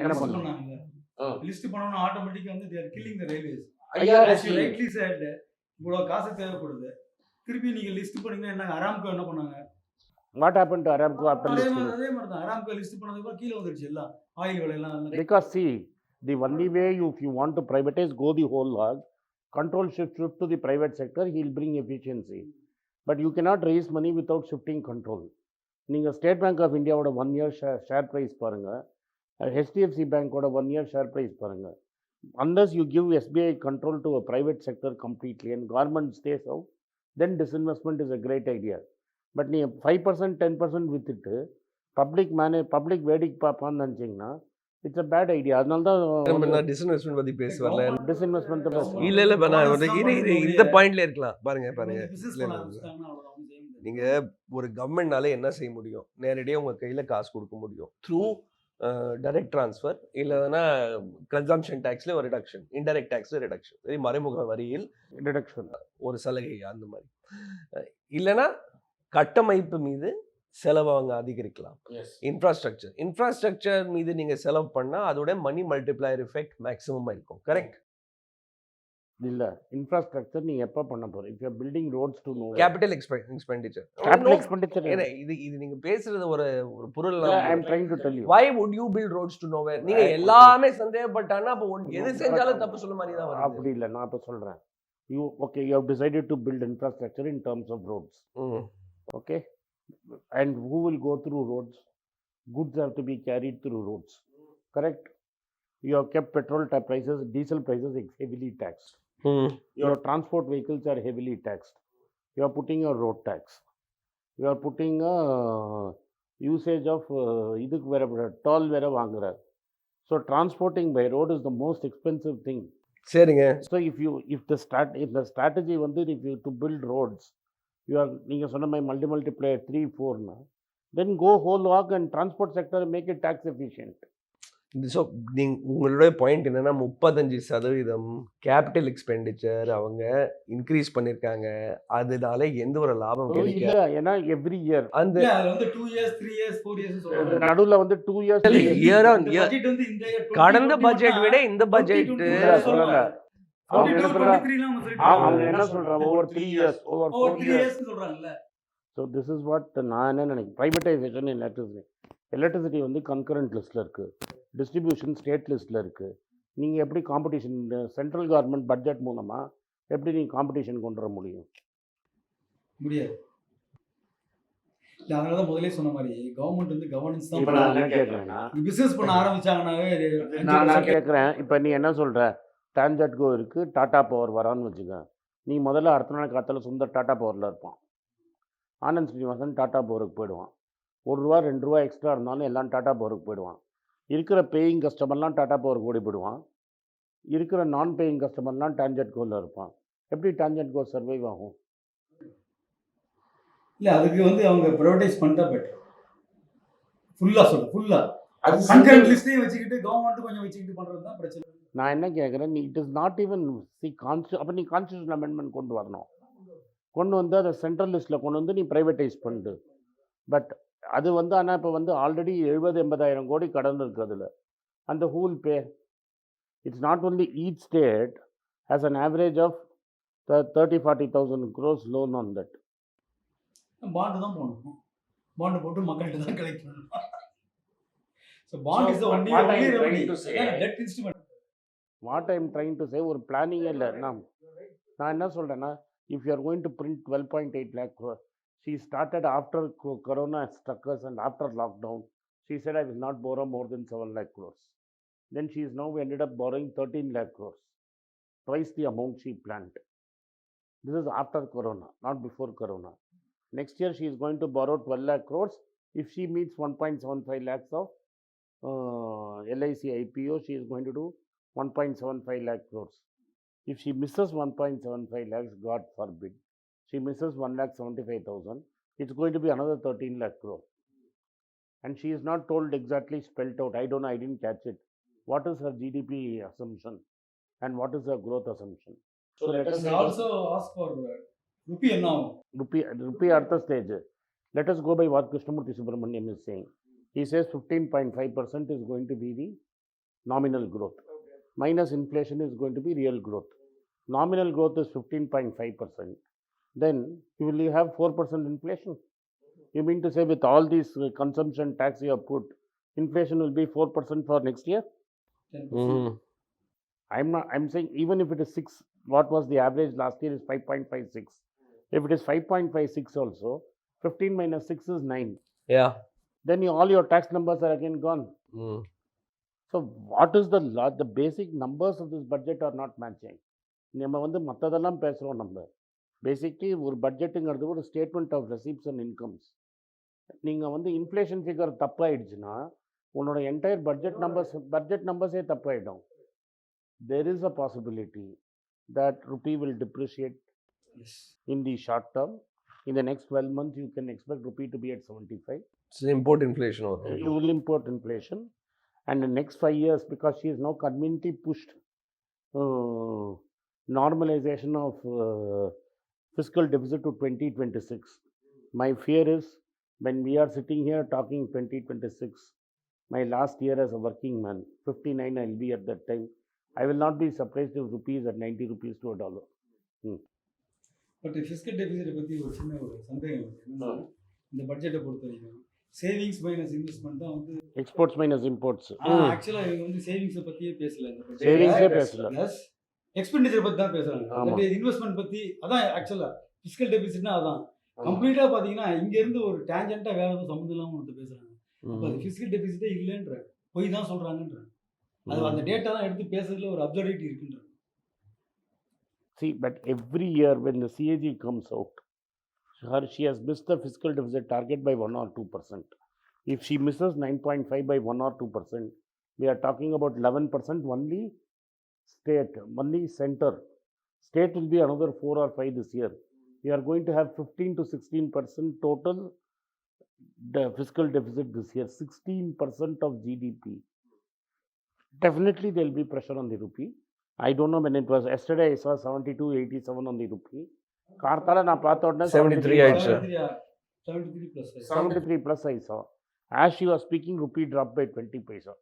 என்ன list பண்ணாங்க? பண்ணாங்கல்ல, லிஸ்ட் பண்ணோம்னா ஆட்டோமேட்டிக்கா வந்து they are killing the railways. IRS As you rightly said, இவ்வளவு காசு தேவைப்படுது. திருப்பி நீங்க லிஸ்ட் பண்ணீங்கன்னா என்ன? அராம்கோ என்ன பண்ணாங்க? What happen to Aramco after அதே லிஸ்டிங்? மாதிரி தான் அராம்கோ லிஸ்ட் பண்ணதுக்கு கீழே வந்துருச்சு எல்லாம், ஆயில் விலை எல்லாம் வந்து. Because see, the only way if you want to privatize, go the whole hog, control shift to the private sector, he'll bring efficiency. But you cannot raise money without shifting control. நீங்கள் state bank of இந்தியாவோட 1 year share price பாருங்கள், HDFC பேங்க்கோட 1 year share price பாருங்கள். Unless you give SBI control to a private sector completely and government stays out, then disinvestment is a great idea. But நீங்கள் 5% 10% வித்துட்டு public வேடிக்கை பார்ப்பான்னு நினச்சிங்கன்னா it's a bad idea. அதனால தான் நான் டிஸ்இன்வெஸ்ட்மென்ட் பத்தி பேச வரல. டிஸ்இன்வெஸ்ட்மெண்ட் இல்ல இல்ல இப்ப நான் இந்த பாயிண்ட்ல இருக்கலாம். பாருங்க பிசினஸ் இல்ல, பண்ண இல்ல. ஆரம்பிச்சிட்டாங்கன்னா அவ்வளவுதான், ஒண்ணும் செய்ய முடியாது. நீங்க ஒரு கவர்மெண்ட்னால என்ன செய்ய முடியும்? நேரடியாக உங்க கையில காசு கொடுக்க முடியும் த்ரூ டைரக்ட் ட்ரான்ஸ்ஃபர், இல்லைன்னா கன்சம்ஷன் டேக்ஸ்ல ஒரு ரிடக்ஷன், இன்டைரக்ட் டேக்ஸ்ல ரிடக்ஷன், மறைமுக வரியில் டிடக்ஷன், ஒரு சலுகை அந்த மாதிரி. இல்லைன்னா கட்டமைப்பு மீது செலவை அவங்க அதிகரிக்கலாம். இன்ஃப்ராஸ்ட்ரக்சர் மீது நீங்க செலவு பண்ணா அதோட மணி மல்டிப்ளையர் எஃபெக்ட் மேக்ஸிமம் இருக்கும். கரெக்ட்? இல்லை இன்ஃப்ராஸ்ட்ரக்சர் நீங்கள் எப்போ பண்ண போகிறீங்க? If you building roads to no capital expenditure. Capital expenditure. இது நீங்க பேசுறது ஒரு பொருள். I am trying to tell you. why would you build roads to nowhere? நீங்க எல்லாமே சந்தேகப்பட்டானா அப்ப எது செஞ்சாலும் தப்பு சொல்ல மாதிரி தான் வருது. அப்படி இல்லை, நான் இப்போ சொல்கிறேன். You have decided to build infrastructure in terms of roads. Okay, and who will go through roads? Goods have to be carried through roads. Correct? You have kept petrol prices, diesel prices heavily taxed. Your transport vehicles are heavily taxed. You are putting a road tax. You are putting a usage of இதுக்கு வேற toll வேற வாங்குறார். So transporting by road is the most expensive thing. சரிங்க. So if the strategy வந்து if you to build roads, you are நீங்கள் சொன்ன மாதிரி multiplier 3-4 then go whole hog and transport sector make it tax efficient. So உங்களுடைய point என்னன்னா 35% capital expenditure அவங்க increase பண்ணிருக்காங்க, அதனால எந்த ஒரு லாபம் கிடைக்கல. இல்லை, ஏன்னா எவ்ரி இயர் அந்த இல்ல, அது வந்து 2 years 3 years 4 years சொல்றாங்க. நடுவில் வந்து 2 years இயர் ஆன் இந்த இயர் budget வந்து இந்த year 20, கடந்த 20 பட்ஜெட் விட இந்த பட்ஜெட் இல்ல, சொல்லல. அவங்க என்ன 22, சொல்றாங்க? 23 லாம் அவங்க அவங்க சொல்லிட்டாங்க. என்ன சொல்றாங்க? Over 3 years, over 4 3 years. years சொல்றாங்கல்ல. ஸோ திஸ் இஸ் வாட் நான் என்ன நினைக்கிறேன். ப்ரைவேட்டைசேஷன் எலக்ட்ரிசிட்டி வந்து கன்கரண்ட் லிஸ்ட்டில் இருக்குது, டிஸ்ட்ரிபியூஷன் ஸ்டேட் லிஸ்ட்டில் இருக்குது, நீங்கள் எப்படி காம்படிஷன் சென்ட்ரல் கவர்மெண்ட் பட்ஜெட் மூலமாக எப்படி நீங்கள் காம்படிஷன் கொண்டு வர முடியும்? முடியாது. இல்ல அதனால தான் முதலே சொன்ன மாதிரி கவர்மெண்ட் வந்து கவர்னன்ஸ் தான் இப்போ நான் என்ன கேட்குறேன்னா பிசினஸ் பண்ண ஆரம்பிச்சாங்கன்னாவே நான் கேட்குறேன், இப்போ நீ என்ன சொல்கிற, டான்ஜெட்கோ இருக்குது, டாடா பவர் வரான்னு வச்சுக்க. நீ முதல்ல அடுத்த நாள் காத்தால சுந்தர் டாடா பவரில் இருப்பான், ஆனந்த் ஸ்ரீனிவாசன் டாடா பவருக்கு போயிடுவான். ₹1 ₹2 எக்ஸ்ட்ரா இருந்தாலும் எல்லாம் டாடா பவருக்கு போயிடுவான். இருக்கிற பேயிங் கஸ்டமர்லாம் டாடா பவருக்கு ஓடி போயிடுவான். இருக்கிற நான் பேயிங் கஸ்டமர்லாம் டான்ஜெட்கோவில் இருப்பான். எப்படி டான்ஜெட்கோ சர்வைவ் ஆகும்? இல்ல அதுக்கு வந்து அவங்க ப்ரைவேடைஸ் பண்ணிட்டா பெட்டர். ஃபுல்லா அது கன்கரண்ட் லிஸ்ட்டையும் வச்சுக்கிட்டு கவர்மெண்ட் கொஞ்சம் வச்சுக்கிட்டு பண்றது தான் பிரச்சனை. நான் என்ன கேட்குறேன், நீ இட் இஸ் நாட் ஈவன் அப்போ நீ கான்ஸ்டியூஷன் அமெண்ட்மெண்ட் கொண்டு வரணும். கொண்டு வந்து அதை சென்ட்ரல் லிஸ்ட்டில் கொண்டு வந்து நீ ப்ரைவேட்டைஸ் பண்ணு. பட் அது வந்து ஆனால் இப்போ வந்து ஆல்ரெடி 70-80,000 கோடி கடன் இருக்குது அதில். அந்த whole pay? It's not only each state has an average of 30,000-40,000 crores loan on that. Bond தான் போடணும். பாண்டு போட்டு மக்கள்கிட்ட தான் கலெக்ட் பண்ணணும். So bond is the only remedy. Debt instrument. What I am trying to say, ஒரு பிளானிங்கே இல்லை. நான் என்ன சொல்கிறேன்னா, if you are going to print 12.8 lakh crore, she started after corona struck us and after lockdown. She said, I will not borrow more than 7 lakh crores. Then she is now ended up borrowing 13 lakh crores, twice the amount she planned. This is after corona, not before corona. Next year she is going to borrow 12 lakh crores. If she meets 1.75 lakhs of LIC IPO, she is going to do 1.75 lakh crores. If she misses 1.75 lakhs, God forbid, she misses 1,75,000, it's going to be another 13 lakh crore. And she is not told exactly spelled out. I don't know, I didn't catch it. What is her GDP assumption and what is her growth assumption? So let us also ask for rupee and now. Rupee at the stage. Let us go by what Krishnamurthy Subramaniam is saying. He says 15.5% is going to be the nominal growth. Minus inflation is going to be real growth. Nominal growth is 15.5%. Then you will have 4% inflation. You mean to say with all these consumption tax you have put, inflation will be 4% for next year? 10%. I'm saying even if it is 6, what was the average last year is 5.56. If it is 5.56 also, 15 minus 6 is 9. Yeah. Then all your tax numbers are again gone. So what is the basic numbers of this budget are not matching. நம்ம வந்து மற்றதெல்லாம் பேசுகிறோம். நம்ம basically ஒரு பட்ஜெட்டுங்கிறது ஒரு statement of receipts and incomes. நீங்கள் வந்து இன்ஃப்ளேஷன் ஃபிகர் தப்பாயிடுச்சுன்னா உன்னோட என்டையர் பட்ஜெட் நம்பர்ஸே தப்பாயிடும். There is a possibility that rupee will depreciate in the short term. In the next 12 months, you can expect rupee to be at 75. It's import inflation. You will import inflation. And the next 5 years, because she is now conveniently pushed normalization of fiscal deficit to 2026. My fear is when we are sitting here talking 2026, my last year as a working man, 59 I'll be at that time. I will not be surprised if rupee is at 90 rupees to a dollar. But fiscal டெபிசிட்டை பற்றி ஒரு சின்ன ஒரு சந்தேகம் இருக்குது. என்னன்னா இந்த பட்ஜெட்டை பொறுத்த வரைக்கும் சேவிங்ஸ் மைனஸ் இன்வெஸ்ட்மெண்ட் தான் வந்து எக்ஸ்போர்ட்ஸ் மைனஸ் இம்போர்ட்ஸ். ஆக்சுவலாக இவங்க வந்து சேவிங்ஸை பற்றியே பேசல. இந்த சேவிங்ஸே பேசல, ப்ளஸ் எக்ஸ்பெண்டிச்சர் பற்றி தான் பேசுகிறாங்க. பட் இன்வெஸ்ட்மெண்ட் பற்றி அதான் ஆக்சுவலாக ஃபிஸ்கல் டெபிசிட்னா அதான் கம்ப்ளீட்டாக பார்த்தீங்கன்னா இங்கேருந்து ஒரு டேஞ்சென்ட்டாக வேறு எதுவும் சம்மந்தம் இல்லாமல் ஒருத்தர் பேசுகிறாங்க. அப்போ அது ஃபிஸ்கல் டெபிசிட்டே இல்லைன்ற போய் தான் சொல்கிறாங்கன்ற அது அந்த டேட்டா தான் எடுத்து பேசுறதுல ஒரு அப்சர்டிட்டி இருக்குன்ற. See, but every year when the CAG comes out, she has missed the fiscal deficit target by 1 or 2%. If she misses 9.5 by 1 or 2%, we are talking about 11% only state, only center. State will be another 4 or 5 this year. We are going to have 15 to 16% total fiscal deficit this year, 16% of GDP. Definitely there will be pressure on the rupee. I don't know when it was. Yesterday I saw 72.87 on the rupee. Karthala na paatha odne 73 ஆயிடுச்சு. 73 plus I saw. As she was speaking, rupee dropped by 20 paisa.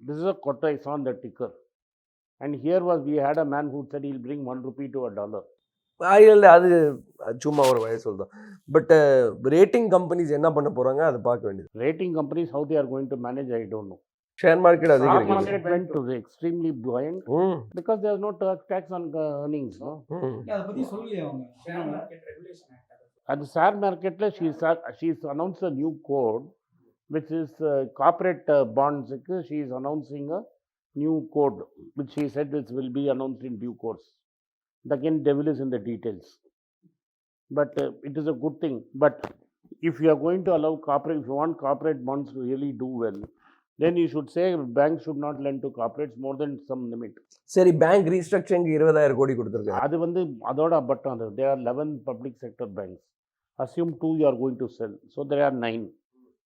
This is a quote I saw on the ticker. And here we had a man who said he'll bring 1 rupee to a dollar. இல்லை அது சும்மா ஒரு வயசு சொல்லுதான். But rating companies என்ன பண்ண போகிறாங்க அதை பார்க்க வேண்டியது. Rating companies, how they are going to manage, I don't know. Share market Stock அதிகரிக்குது. market went to the extremely buoyant ம், because there was no tax on earnings. No? ம். அதை பத்தி சொல்லலையே அவங்க. Share market regulation act. At the share market, she's announced a new code, which is corporate bonds. She is announcing a new code, which she said this will be announced in due course. Again, devil is in the details. But it is a good thing. But if you are going to allow corporate, if you want corporate bonds to really do well, then you should say banks should not lend to corporates more than some limit. சரி, bank restructuring 20,000 கோடி கொடுத்துருக்காங்க. அது வந்து அதோட பட்டம். There are 11 public sector banks. Assume 2 you are going to sell. So there are 9.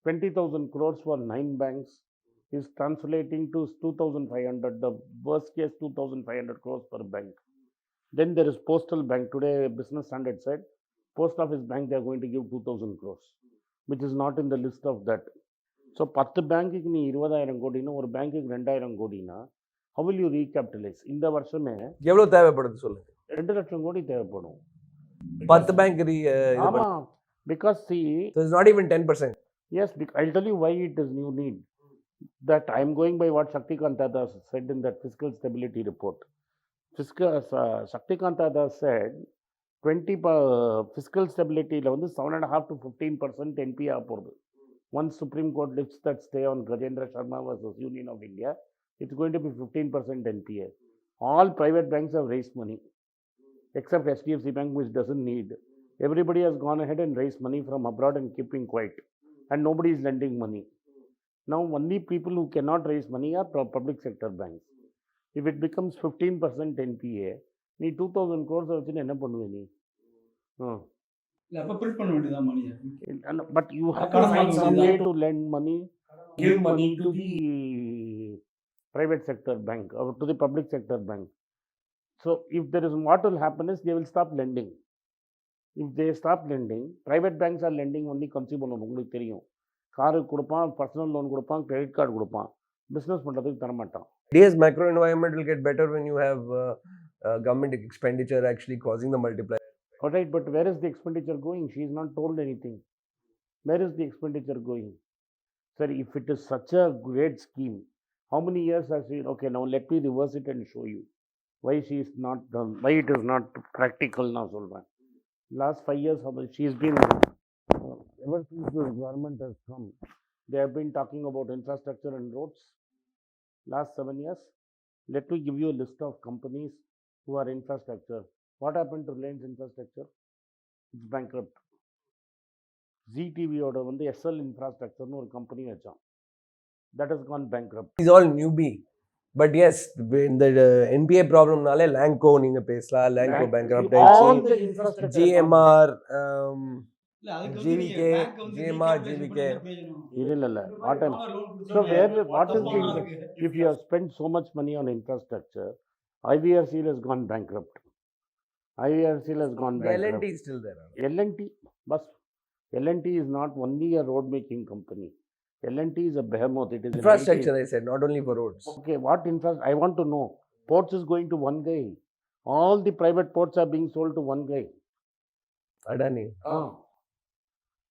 20,000 crores for 9 banks is translating to 2,500. The worst case 2,500 crores per bank. Then there is Postal Bank. Today Business Standard said Post Office Bank they are going to give 2,000 crores, which is not in the list of that. So 10 பேங்க்குக்கு நீ 20,000 கோடினா ஒரு பேங்க்குக்கு 2,000 கோடினா how will you recapitalize? இந்த வருஷமே எவ்வளவு தேவைப்படுது சொல்லுங்க. 2 லட்சம் கோடி தேவைப்படும். 10 பேங்க் ஆமா, because see, it's not even 10%. yes, I'll tell you why it is you need. That I'm going by what Shaktikanta Das said in that fiscal stability report. Shaktikanta Das said 20 fiscal stability ல வந்து 7.5 to 15% NPA போகுது. Once Supreme Court lifts that stay on Gajendra Sharma versus Union of India, it's going to be 15% NPA. All private banks have raised money, except HDFC Bank, which doesn't need. Everybody has gone ahead and raised money from abroad and keeping quiet, and nobody is lending money. Now, only people who cannot raise money are public sector banks. If it becomes 15% NPA, நீ 2,000 crores வச்சுன்னு என்ன பண்ணுவே நீ? இல்ல அப்ப print பண்ண வேண்டியதான் மணியை. But you have to கடன் find வாங்க some way வேண்டியதா? to lend money, give money to the private sector bank or to the public sector bank. So if there is, what will happen is they will stop lending. If they stop lending, private banks are lending only consumer loan. உங்களுக்கு தெரியும், காருக்கு கொடுப்பான், personal loan கொடுப்பான், credit card கொடுப்பான், business பண்ணுறதுக்கு தரமாட்டான். Yes, macro environment will get better when you have government expenditure actually causing the multiplier. All right, but where is the expenditure going? She is not told anything. Where is the expenditure going? Sir, if it is such a great scheme, how many years has she? Okay, now let me reverse it and show you why she is not done, why it is not practical now, Solvan. Last 5 years, she has been, ever since the government has come, they have been talking about infrastructure and roads. Last 7 years, let me give you a list of companies who are infrastructure. What happened to Reliance Infrastructure? It's bankrupt. ZTV ஓட வந்து SL Infrastructureனு ஒரு company வச்சான். That has gone bankrupt. It's all newbie. But yes, இந்த NPA ப்ராப்ளம்னாலே லாங்கோ நீங்க பேசலாம். லாங்கோ bankrupt All ஆயிடுச்சு. the infrastructure GMR, இல்ல அதுக்கு வந்து நீங்க GVK, பேங்க் வந்து GMR, recapitalization GVK. பண்ணி என்ன பிரயோஜனம்? இல்ல what I'm, loan so கொடுத்தா what is the மொத்தமா இருக்கு. if you have spent so much money on infrastructure, IVRCL has gone bankrupt. IVRCL has gone bankrupt. L&T is still there. L&T, but L&T is not only a road making company. L&T is a behemoth. It is an Infrastructure, IT. I said, not only for roads. Okay, what I want to know. Ports is going to one guy. All the private ports are being sold to one guy. Adani.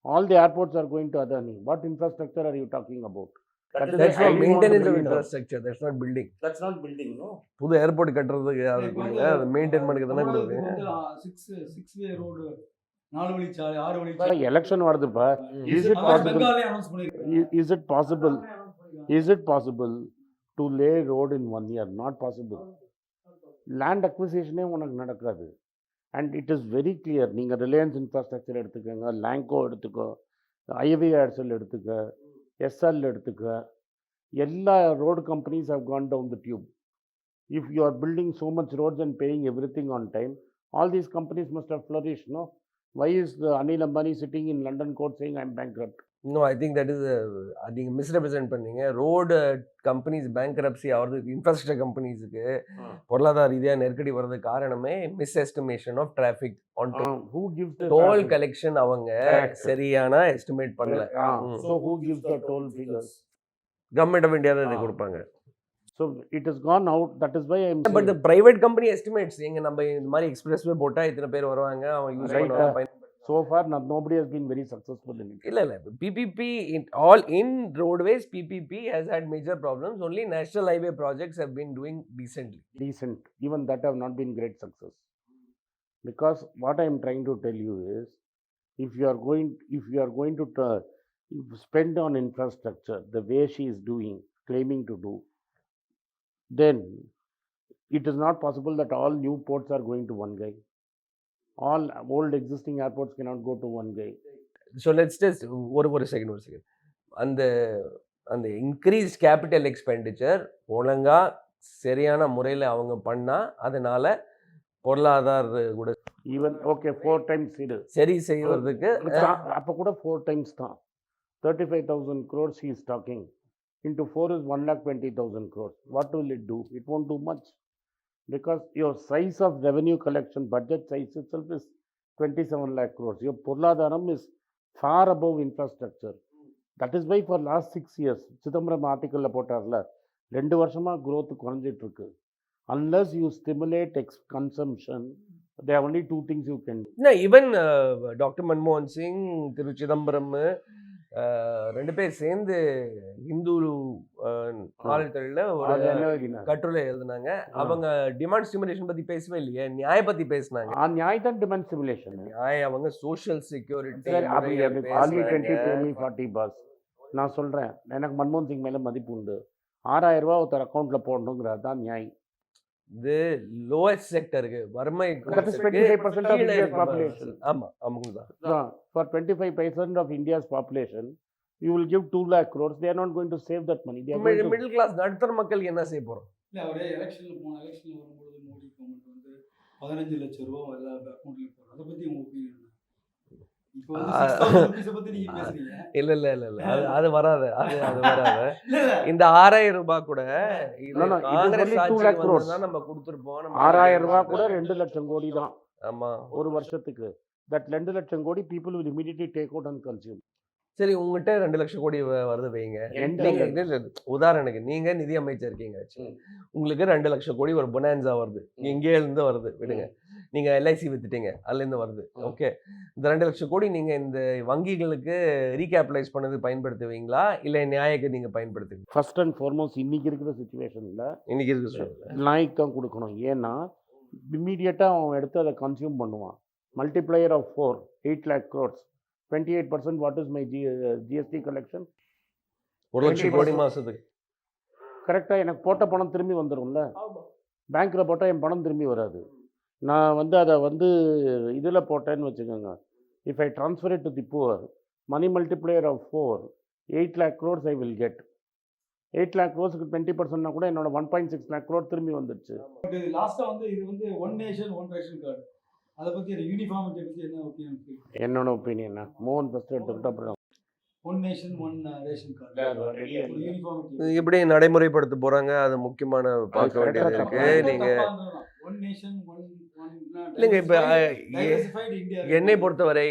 All the airports are going to Adani. What infrastructure are you talking about? That's I not didn't want to maintenance of bring it up. infrastructure. That's not building. That's not building, no. புது airport கட்டுறதுக்கு யாரு இப்போ கொடுங்க, வந்து அதை maintain பண்ணுறது தானே தமிழ்நாட்டுக்கு கொடுக்குறீங்க. வந்து 6 வே ரோடு 4 வழிச்சாலை 6 But வழிச்சாலை election வருதுப்பா. Is it அதான் possible? பெங்காலே அனௌன்ஸ் பண்ணிருக்காங்க. Is it possible? Is it possible to lay road in 1 year? Not possible. Land acquisition உனக்கு நடக்காது. And it is very clear. நீங்கள் ரிலையன்ஸ் இன்ஃப்ராஸ்ட்ரக்சர் எடுத்துக்கோங்க, லாங்கோ எடுத்துக்கோ, IVRCL எடுத்துக்க, SL எடுத்துக்க, எல்லா road companies have gone down the tube. If you are building so much roads and paying everything on time, all these companies must have flourished, no? Why is the Anil Ambani sitting in London court saying I'm bankrupt? No, I think that is நீங்கள் misrepresent பண்ணீங்க. Road companies bankruptcy ஆகிறது infrastructure கம்பெனிஸுக்கு பொருளாதார ரீதியாக நெருக்கடி வர்றதுக்கு காரணமே misestimation of traffic on Who gives the toll traffic? Collection அவங்க Correct. சரியான எஸ்டிமேட் பண்ணல. So who gives the toll figures? Government of India தான் இதை கொடுப்பாங்க. So it has gone out. That is why I'm but saying. The private company estimates எங்க நம்ம இந்த மாதிரி எக்ஸ்பிரஸ் வே போட்டால் இத்தனை பேர் வருவாங்க, அவங்க யூஸ் Right. பண்ணுவாங்க. So far, nobody has been very successful in it. இல்ல இல்ல PPP all in roadways PPP has had major problems. Only national highway projects have been doing decently. Decent. Even that have not been great success. Because what I am trying to tell you is, if you are going to spend on infrastructure the way she is doing, claiming to do, then it is not possible that all new ports are going to one guy. All old existing airports cannot go to one guy. So let's just ஒரு second அந்த அந்த increase capital expenditure ஒழுங்கா சரியான முறையில் அவங்க பண்ணா அதனால பொருளாதார கூட Even okay, 4 times இது சரி செய்வதற்கு அப்போ கூட 4 times தான். 35,000 crores he is talking. Into 4 is 1,20,000 crores. What will it do? It won't do much. Because your size of revenue collection, budget size itself is 27 lakh crores. Your பொருளாதாரம் is far above infrastructure. That is why for last 6 years, Chidambaram ஆர்டிக்கலில் போட்டார்ல, 2 வருஷமாக growth குறைஞ்சிட்டு இருக்கு. Unless you stimulate consumption, there are only 2 things you can do. Even doctor மன்மோகன் சிங் திரு சிதம்பரம் ரெண்டு பேர் சேர்ந்து இந்து நாளிதழில் ஒரு கட்டுரை எழுதினாங்க. அவங்க டிமாண்ட் ஸ்டிமுலேஷன் பத்தி பேசவே இல்லையே, நியாய பத்தி பேசினாங்க. நியாய தான் டிமாண்ட் ஸ்டிமுலேஷன். நியாய அவங்க சோஷியல் செக்யூரிட்டி 40 பாஸ். நான் சொல்றேன், எனக்கு மன்மோகன் சிங் மேல மதிப்பு உண்டு. 6,000 ரூபாய் ஒருத்தர் அக்கௌண்ட்ல போடணுங்கிறது தான் நியாயம். இது லோயஸ்ட் செக்டருக்கு வறுமை 25% of India's population. ஆமா அவங்கதான். For 25% of India's population, you will give 2 lakh crores. They are not going to save that money. They are going to... middle class நடுத்தர மக்கள் என்ன செய்ய போறோம்? இல்லை, அவரே எலெக்ஷன்ல வரும்போது மோடி கவர்மெண்ட் வந்து 15 லட்சம் ரூபாய் எல்லா அக்கௌண்ட்லையும் போடுறோம். அதை பத்தி உங்க ஒப்பீனியன்? இல்ல அது வராது. இந்த 6,000 ரூபாய் கூட காங்கிரஸ் நம்ம கொடுத்துருப்போம். 6,000 ரூபாய் கூட 2 லட்சம் கோடி தான். ஆமா, ஒரு வருஷத்துக்கு. That 2 லட்சம் கோடி people will immediately take out and consume. சரி, உங்ககிட்ட 2 லட்சம் கோடி வருது வைங்க. உதாரணத்துக்கு நீங்க நிதி அமைச்சர் இருக்கீங்க, உங்களுக்கு 2 லட்சம் கோடி ஒரு பொனான்சா வருது, எங்கே இருந்து வருது விடுங்க, நீங்க எல்ஐசி வித்துட்டீங்க, அதுல இருந்து வருது. ஓகே, இந்த 2 லட்சம் கோடி நீங்க இந்த வங்கிகளுக்கு ரீகேபிட்டலைஸ் பண்ணது பயன்படுத்துவீங்களா இல்ல நியாயக்கு நீங்க பயன்படுத்துவீங்க? ஃபர்ஸ்ட் அண்ட் ஃபார்மோஸ்ட் இன்னைக்கு இருக்கிற சிச்சுவேஷன்ல நியாயக்கு தான் கொடுக்கணும். ஏன்னா இம்மீடியட்டா அவன் எடுத்து அதை கன்சியூம் பண்ணுவான். Multiplier of 4, 8 lakh crores. 28%. What is my GST collection? 1 லட்சம் கோடி மாசத்துக்கு. கரெக்டா எனக்கு போட்ட பணம் திரும்பி வந்துடும்ல. பேங்க்ல போட்டால் என் பணம் திரும்பி வராது. நான் அதை இதில் போட்டேன்னு வச்சுக்கோங்க. If I transfer it to the poor, money multiplier of 4, 8 lakh crores I will get. 8 lakh crores-க்கு 20%னா கூட என்னோட 1.6 lakh crore திரும்பி வந்துடுச்சு. பட் லாஸ்ட்டாக இது one nation one ration card, அதை பற்றி யூனிஃபார்மிட்டி பற்றி என்ன ஒப்பீனியன்? என்னோட ஒப்பீனியன் மோகன் ஃபர்ஸ்ட் எடுத்துக்கிட்டு அப்புறம் one nation one ration card uniformity எப்படி நடைமுறைப்படுத்த போறாங்க, அது முக்கியமான பார்க்க வேண்டியது இருக்கு. நீங்க ஒன் நேஷன் ஒன் இல்லைங்க, இப்போ என்னை பொறுத்தவரை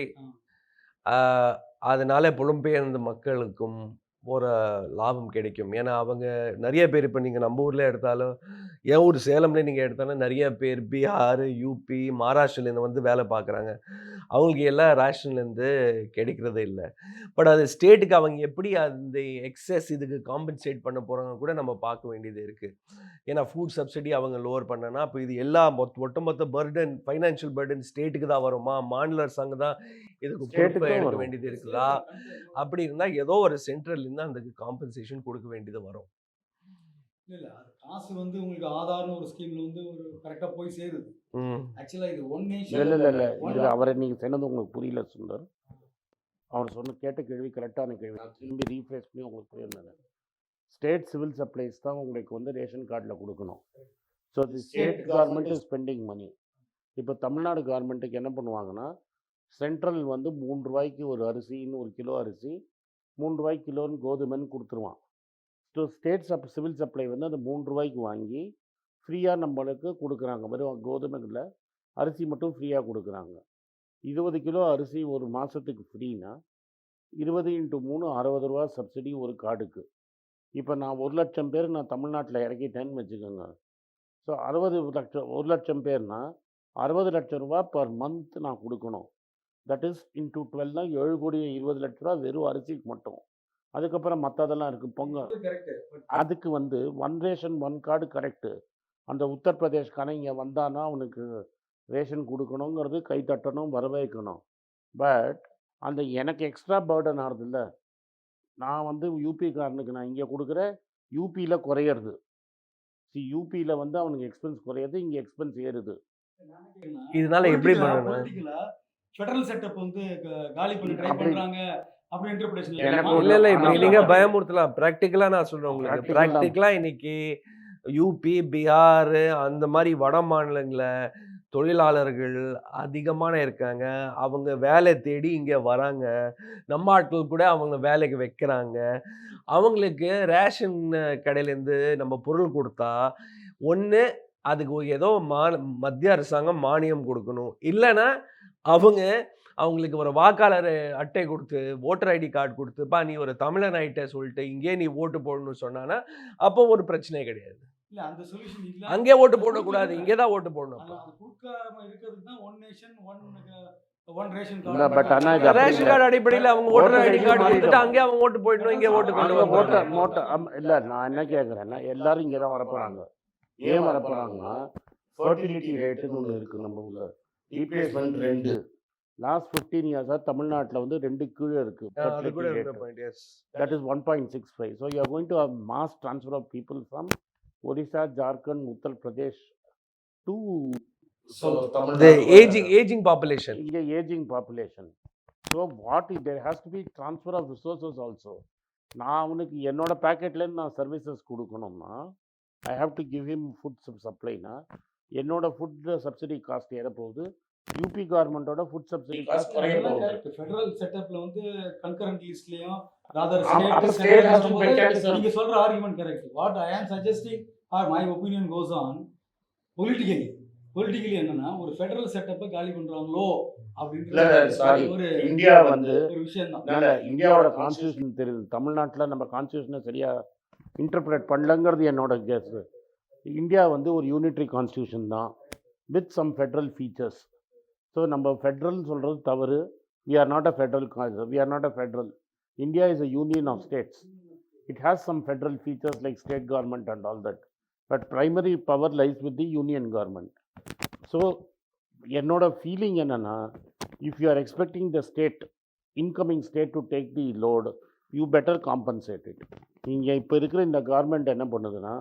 அதனால புலம்பெயர்ந்த மக்களுக்கும் ஒரு லாபம் கிடைக்கும். ஏன்னா அவங்க நிறைய பேர், இப்போ நீங்கள் நம்ம ஊரில் எடுத்தாலும், என் ஊர் சேலம்ல நீங்கள் எடுத்தாலும் நிறைய பேர் பீகார், யூபி, மகாராஷ்டிரிலேருந்து வந்து வேலை பார்க்குறாங்க. அவங்களுக்கு எல்லாம் ரேஷன்லேருந்து கிடைக்கிறதே இல்லை. பட் அது ஸ்டேட்டுக்கு அவங்க எப்படி அந்த எக்ஸஸ் இதுக்கு காம்பன்சேட் பண்ண போகிறாங்க கூட நம்ம பார்க்க வேண்டியது இருக்குது. ஏன்னா ஃபுட் சப்சிடி அவங்க லோவர் பண்ணனா, இப்போ இது எல்லா ஒட்டுமொத்த பர்டன், ஃபைனான்ஷியல் பர்டன் ஸ்டேட்டுக்கு தான் வருமா, மாநில அரசாங்கம் தான் இதுக்கு பொறுப்பை எடுக்க வேண்டியது இருக்குதா? அப்படி இருந்தால் ஏதோ ஒரு சென்ட்ரல்லேருந்து அந்த காம்பன்சேஷன் கொடுக்க வேண்டியது வரும். இல்லை, அது காசு உங்களுக்கு ஆதார்னு ஒரு ஸ்கீம்ல ஒரு கரெக்டாக போய் சேருது. ஆக்சுவலாக இது ஒன் நேஷன் இல்லை இது அவரை நீங்கள் சொன்னது உங்களுக்கு புரியல சுந்தர். அவர் கேட்ட கேள்வி கரெக்டான கேள்வி. நான் திரும்பி ரீஃப்ரெஷ் பண்ணி உங்களுக்கு புரியுது. ஸ்டேட் சிவில் சப்ளைஸ் தான் உங்களுக்கு ரேஷன் கார்டில் கொடுக்கணும். So the state government is spending money. இப்போ தமிழ்நாடு கவர்மெண்ட்டுக்கு என்ன பண்ணுவாங்கன்னா, சென்ட்ரல் 3 ரூபாய்க்கு ஒரு அரிசின்னு, ஒரு கிலோ அரிசி 3 ரூபாய்க்கு கிலோன்னு கோதுமைன்னு கொடுத்துருவான். ஸோ ஸ்டேட் சிவில் சப்ளை அந்த 3 ரூபாய்க்கு வாங்கி ஃப்ரீயாக நம்மளுக்கு கொடுக்குறாங்க. வெறும் கோதுமைகளில் அரிசி மட்டும் ஃப்ரீயாக கொடுக்குறாங்க. 20 கிலோ அரிசி ஒரு மாதத்துக்கு ஃப்ரீனா 20 × 3 60 ரூபா சப்சிடி ஒரு கார்டுக்கு. இப்போ நான் 1 லட்சம் பேர் நான் தமிழ்நாட்டில் இறக்கிட்டேன்னு வச்சுக்கோங்க. ஸோ 1 லட்சம் பேர்னா 60 லட்சம் ரூபா பர் மந்த் நான் கொடுக்கணும். தட் இஸ் இன்டூ 12னா 7,20,00,000 வெறும் அரிசிக்கு மட்டும். அதுக்கப்புறம் மற்றதெல்லாம் இருக்குது பொங்கல். கரெக்ட். அதுக்கு வந்து one ration one card correct. அந்த உத்தரப்பிரதேஷ்காரன் இங்கே வந்தானா அவனுக்கு ரேஷன் கொடுக்கணுங்கிறது கை தட்டணும் வரவேற்கணும். பட் அந்த எனக்கு எக்ஸ்ட்ரா பேர்டன் ஆகுதுல்ல. நான் வந்து யூபிக்காரனுக்கு நான் இங்கே கொடுக்குறேன், யூபியில் குறையிறது. யூபியில் வந்து அவனுக்கு எக்ஸ்பென்ஸ் குறையுது, இங்கே எக்ஸ்பென்ஸ் ஏறுது. இதனால எப்படி பண்ணணும்? பொலிட்டிக்கலா ஃபெடரல் செட்டப் வந்து காலி பண்ணி ட்ரை அப்படி- பண்றாங்க அப்படி இன்டர்பிரேஷன் எனக்கு இல்ல இப்படி ஆனா- நீங்க பயமுறுத்தலாம். ப்ராக்டிக்கலா நான் சொல்றேன் உங்களுக்கு. Practical ப்ராக்டிக்கலா இன்னைக்கு யூபி, பீகார் அந்த மாதிரி வட மாநிலங்கள தொழிலாளர்கள் அதிகமான இருக்காங்க. அவங்க வேலை தேடி இங்க வராங்க. நம்ம ஆட்கள் கூட அவங்க வேலைக்கு வைக்கிறாங்க. அவங்களுக்கு ரேஷன் கடையிலேருந்து நம்ம பொருள் கொடுத்தா, ஒண்ணு அதுக்கு ஏதோ மத்திய அரசாங்கம் மானியம் கொடுக்கணும். இல்லைன்னா அவங்க அவங்களுக்கு ஒரு வாக்காளர் அட்டை கொடுத்து, ஓட்டர் ஐடி கார்டு கொடுத்துப்பா நீ ஒரு தமிழன் ஆயிட்ட சொல்லிட்டு இங்கேயே நீ ஓட்டு போடணும்னு சொன்னானா, அப்போ ஒரு பிரச்சனையே கிடையாது. இல்ல அந்த சொல்யூஷன் இல்ல. அங்கே ஓட்டு போடக்கூடாது, இங்கே தான் ஓட்டு போடணும். அது கொடுக்காம இருக்கிறதுக்கு தான் ஒன் நேஷன் ஒன் ரேஷன் இல்ல, but ஆனா இது அப்படி ரேஷன் இல்ல. கார்டு அடிப்படையில் அவங்க voter Voter ID ID card மாறிடும். கொடுத்துட்டு அங்கே அவங்க ஓட்டு போயிடணும், இங்கே ஓட்டு கொண்டு அங்கே வரணும். மோட்டர் இல்லை, நான் என்ன கேட்குறேன்னா எல்லாரும் இங்கே தான் வரப்போகிறாங்க. ஏன் வரப்போகிறாங்கன்னா ஃபர்டிலிட்டி ரேட்டுன்னு ஒன்று இருக்குது நம்ம ஊரில். ரீப்ளேஸ்மெண்ட் 2 லாஸ்ட் 15 இயர்ஸாக தமிழ்நாட்டில் வந்து 2 கீழே இருக்குது. அது கூட இருந்த point, yes. That is 1.65. So you are going to have mass transfer of people from Odisha, Jharkhand, Uttar Pradesh to The aging population. India aging population. So what is, there has to be transfer of resources also. நான் அவனுக்கு என்னோட பேக்கெட்லேருந்து நான் services கொடுக்கணும்னா I have to give him food சப்ளைனா என்னோட food subsidy cost ஏற போகுது. UP கவர்மெண்டோட ஃபுட் சப்சிடி காஸ்ட் குறைய போகுது. ஃபெடரல் செட்டப்ல வந்து கன்கரண்ட் லிஸ்ட்லயும் ராதர் அப்ப state has to pay tax. நீங்க சொல்ற ஆர்குமெண்ட் கரெக்ட். வாட் ஐ ஆம் suggesting R my opinion goes on politically என்னன்னா ஒரு ஃபெடரல் செட்டப்பை காலி பண்றாங்களோ இல்ல, sorry. அப்படின்ற ஒரு இந்தியா வந்து ஒரு விஷயம் தான். இல்ல, இந்தியாவோட கான்ஸ்டியூஷன் தெரியுது. தமிழ்நாட்டில் நம்ம கான்ஸ்டியூஷனை சரியாக இன்டர்பிரேட் பண்ணலங்கிறது என்னோட கெஸ். இந்தியா வந்து ஒரு யூனிட்ரி கான்ஸ்டியூஷன் தான் with some federal features. So நம்ம ஃபெட்ரல் சொல்கிறது தவறு. We are not a federal. India is a union of states. It has some federal features like state government and all that. But primary power lies with the union government. So என்னோட feeling என்னென்னா, if you are expecting the state incoming state to take the load, you better compensate it. நீங்கள் இப்போ இருக்கிற இந்த government என்ன பண்ணுதுன்னா,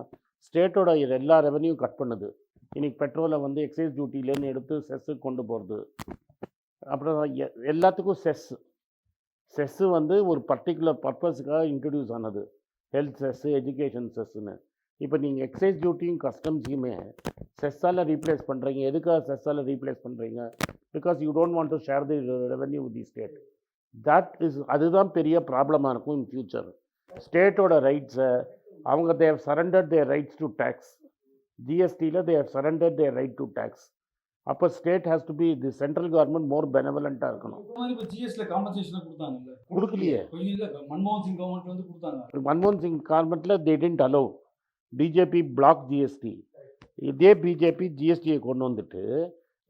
ஸ்டேட்டோட எல்லா revenue cut பண்ணுது. இன்றைக்கி பெட்ரோலை வந்து எக்ஸைஸ் டியூட்டிலேருந்து எடுத்து செஸ்ஸுக்கு கொண்டு போகிறது. அப்புறம் எல்லாத்துக்கும் செஸ்ஸு வந்து ஒரு பர்டிகுலர் பர்பஸுக்காக இன்ட்ரடியூஸ் ஆனது. ஹெல்த் செஸ்ஸு, எஜுகேஷன் செஸ்ஸுன்னு. இப்போ நீங்கள் எக்ஸைஸ் டியூட்டியும் கஸ்டம்ஸையுமே செஸ்ஸால் ரீப்ளேஸ் பண்ணுறீங்க. எதுக்காக செஸ்ஸால் ரீப்ளேஸ் பண்ணுறீங்க? Because you don't want to share the revenue with the state. அதுதான் பெரிய ப்ராப்ளமாக இருக்கும் இன் ஃபியூச்சர். ஸ்டேட்டோட ரைட்ஸை அவங்க they have surrendered their rights to tax. ஜிஎஸ்டியில் they have surrendered their right to tax. அப்போ state has to be the central government more பெனவலண்ட்டாக இருக்கணும். இப்போ ஜிஎஸ்டியில் காம்பன்சேஷன் கொடுத்தாங்கல்ல, கொடுக்கலையே. கொஞ்சம் இல்லை, மன்மோகன் சிங் கவர்மெண்ட் வந்து கொடுத்தாங்க. மன்மோகன் சிங் கவர்மெண்ட்டில் they didn't allow. BJP block GST. இதே பிஜேபி ஜிஎஸ்டியை கொண்டு வந்துட்டு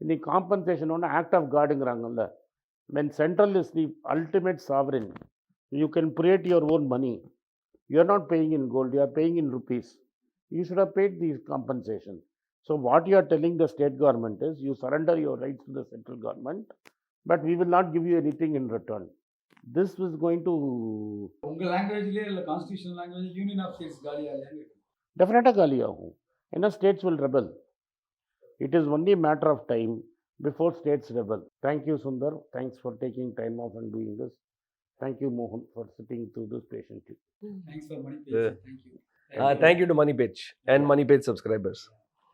இன்னைக்கு காம்பன்சேஷன் ஒன்று ஆக்ட் ஆஃப் காடுங்கிறாங்கல்ல. when central is the ultimate sovereign, you can create your own money. You are not paying in gold, you are paying in rupees. You should have paid the compensation. So what you are telling the state government is, you surrender your rights to the central government, but we will not give you anything in return. This is going to உங்க லாங்குவேஜ்லயே இல்ல constitutional language union of states காலியாகலையான்னு கேட்குறேன். definitely காலி ஆகும். ஏன்னா states will rebel. It is only a matter of time before states rebel. Thank you, Sundar. Thanks for taking time off and doing this. Thank you, Mohan, for sitting through this patiently. Thanks for money. Thank you. Thank you to Money Page and Money Page subscribers.